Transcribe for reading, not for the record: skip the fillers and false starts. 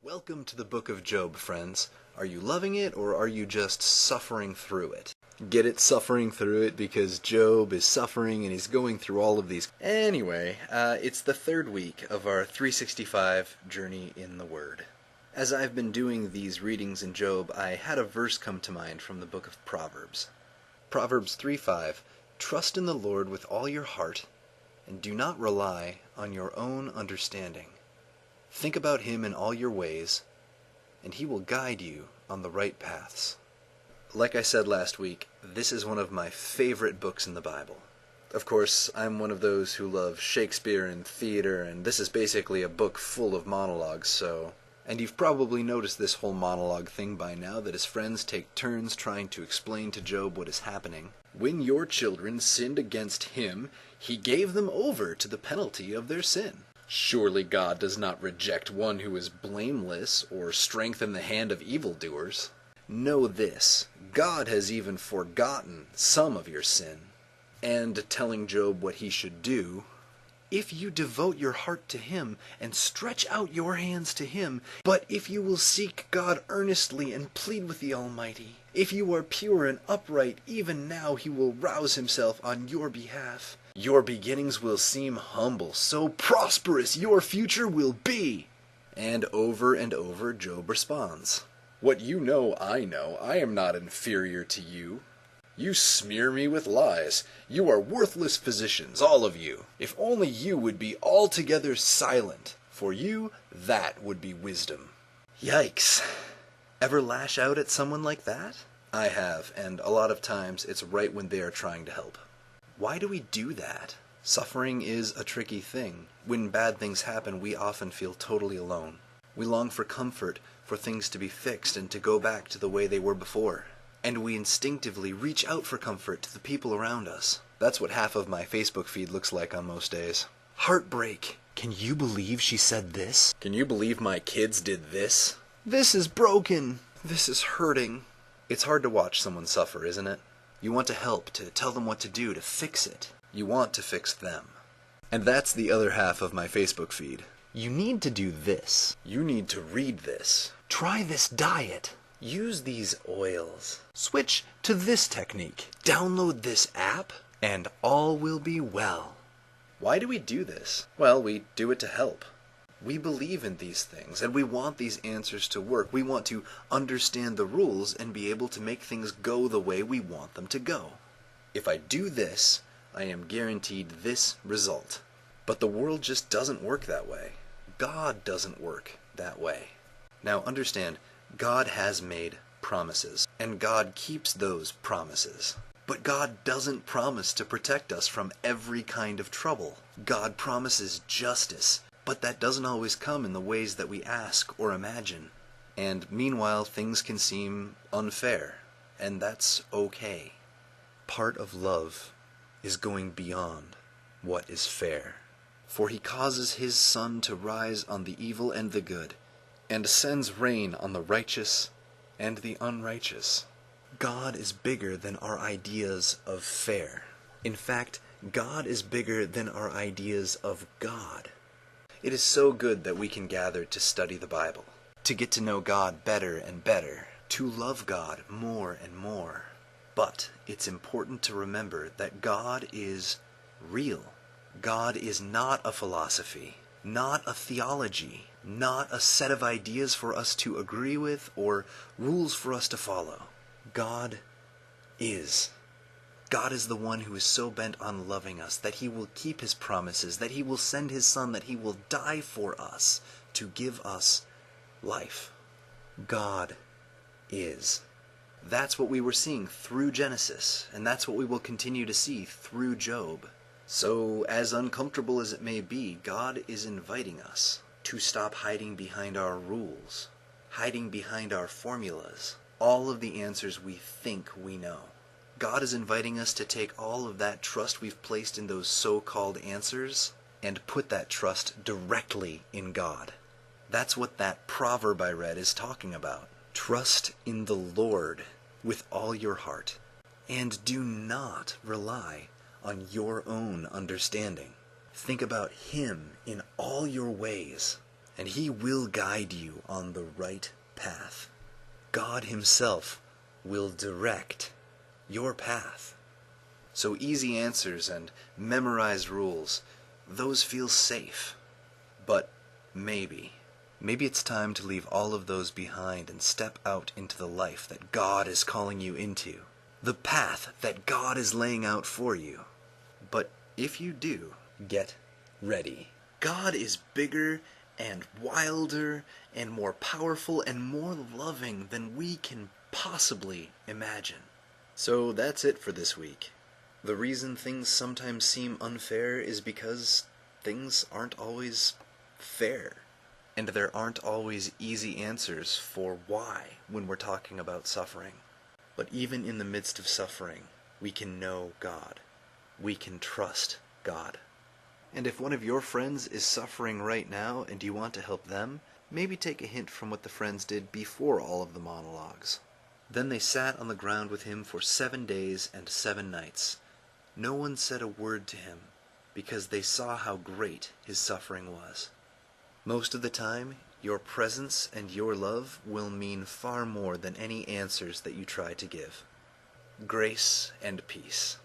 Welcome to the book of Job, friends. Are you loving it, or are you just suffering through it? Get it, suffering through it, because Job is suffering and he's going through all of these. Anyway, it's the third week of our 365 journey in the Word. As I've been doing these readings in Job, I had a verse come to mind from the book of Proverbs. Proverbs 3:5, "Trust in the Lord with all your heart, and do not rely on your own understanding. Think about him in all your ways, and he will guide you on the right paths." Like I said last week, this is one of my favorite books in the Bible. Of course, I'm one of those who love Shakespeare and theater, and this is basically a book full of monologues, so... And you've probably noticed this whole monologue thing by now, that his friends take turns trying to explain to Job what is happening. When your children sinned against him, he gave them over to the penalty of their sin. Surely God does not reject one who is blameless or strengthen the hand of evildoers. Know this, God has even forgotten some of your sin. And telling Job what he should do, if you devote your heart to him and stretch out your hands to him, but if you will seek God earnestly and plead with the Almighty, if you are pure and upright, even now he will rouse himself on your behalf. Your beginnings will seem humble, so prosperous your future will be. And over Job responds, "What you know, I am not inferior to you. You smear me with lies. You are worthless physicians, all of you. If only you would be altogether silent. For you, that would be wisdom." Yikes. Ever lash out at someone like that? I have, and a lot of times it's right when they are trying to help. Why do we do that? Suffering is a tricky thing. When bad things happen, we often feel totally alone. We long for comfort, for things to be fixed and to go back to the way they were before. And we instinctively reach out for comfort to the people around us. That's what half of my Facebook feed looks like on most days. Heartbreak. Can you believe she said this? Can you believe my kids did this? This is broken. This is hurting. It's hard to watch someone suffer, isn't it? You want to help, to tell them what to do, to fix it. You want to fix them. And that's the other half of my Facebook feed. You need to do this. You need to read this. Try this diet. Use these oils. Switch to this technique. Download this app, and all will be well. Why do we do this? Well, we do it to help. We believe in these things, and we want these answers to work. We want to understand the rules and be able to make things go the way we want them to go. If I do this, I am guaranteed this result. But the world just doesn't work that way. God doesn't work that way. Now understand, God has made promises, and God keeps those promises. But God doesn't promise to protect us from every kind of trouble. God promises justice, but that doesn't always come in the ways that we ask or imagine. And meanwhile, things can seem unfair, and that's okay. Part of love is going beyond what is fair. For he causes his sun to rise on the evil and the good, and sends rain on the righteous and the unrighteous. God is bigger than our ideas of fair. In fact, God is bigger than our ideas of God. It is so good that we can gather to study the Bible, to get to know God better and better, to love God more and more. But it's important to remember that God is real. God is not a philosophy, not a theology, not a set of ideas for us to agree with or rules for us to follow. God is. God is the one who is so bent on loving us that he will keep his promises, that he will send his Son, that he will die for us to give us life. God is. That's what we were seeing through Genesis, and that's what we will continue to see through Job. So, as uncomfortable as it may be, God is inviting us to stop hiding behind our rules, hiding behind our formulas, all of the answers we think we know. God is inviting us to take all of that trust we've placed in those so-called answers and put that trust directly in God. That's what that proverb I read is talking about. Trust in the Lord with all your heart, and do not rely on your own understanding. Think about him in all your ways, and He will guide you on the right path. God Himself will direct your path. So easy answers and memorized rules, those feel safe. But maybe it's time to leave all of those behind and step out into the life that God is calling you into, the path that God is laying out for you. But if you do, get ready. God is bigger and wilder and more powerful and more loving than we can possibly imagine. So that's it for this week. The reason things sometimes seem unfair is because things aren't always fair. And there aren't always easy answers for why when we're talking about suffering. But even in the midst of suffering, we can know God. We can trust God. And if one of your friends is suffering right now and you want to help them, maybe take a hint from what the friends did before all of the monologues. Then they sat on the ground with him for 7 days and 7 nights. No one said a word to him, because they saw how great his suffering was. Most of the time, your presence and your love will mean far more than any answers that you try to give. Grace and peace.